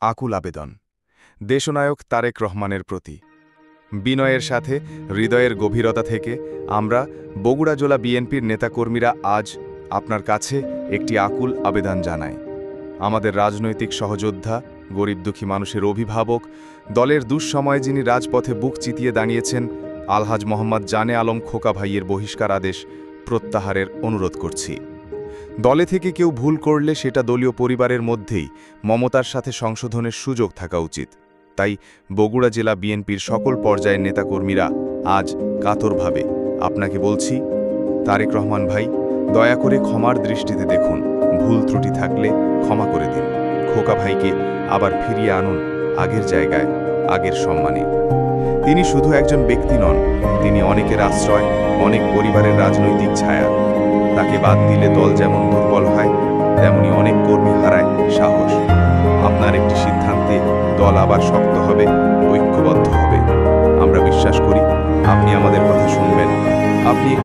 আকুল আবেদন দেশনায়ক তারেক রহমানের প্রতি বিনয়ের সাথে হৃদয়ের গভীরতা থেকে আমরা বগুড়া জেলা বিএনপির নেতাকর্মীরা আজ আপনার কাছে একটি আকুল আবেদন জানাই। আমাদের রাজনৈতিক সহযোদ্ধা, গরিব দুঃখী মানুষের অভিভাবক, দলের দুঃসময়ে যিনি রাজপথে বুক চিতিয়ে দাঁড়িয়েছেন আলহাজ মোহাম্মদ জানে আলম খোকা ভাইয়ের বহিষ্কার আদেশ প্রত্যাহারের অনুরোধ করছি। দলে থেকে কেউ ভুল করলে সেটা দলীয় পরিবারের মধ্যেই মমতার সাথে সংশোধনের সুযোগ থাকা উচিত। তাই বগুড়া জেলা বিএনপির সকল পর্যায়ের নেতাকর্মীরা আজ কাতরভাবে আপনাকে বলছি, তারেক রহমান ভাই, দয়া করে ক্ষমার দৃষ্টিতে দেখুন, ভুল ত্রুটি থাকলে ক্ষমা করে দিন। খোকা ভাইকে আবার ফিরিয়ে আনুন আগের জায়গায়, আগের সম্মানে। তিনি শুধু একজন ব্যক্তি নন, তিনি অনেকের আশ্রয়, অনেক পরিবারের রাজনৈতিক ছায়া। তাকে বাদ দিলে দল যেমন দুর্বল হয়, তেমনি অনেক কর্মী হারায় সাহস। আপনার একটি সিদ্ধান্তে দল আবার শক্ত হবে, ঐক্যবদ্ধ হবে। আমরা বিশ্বাস করি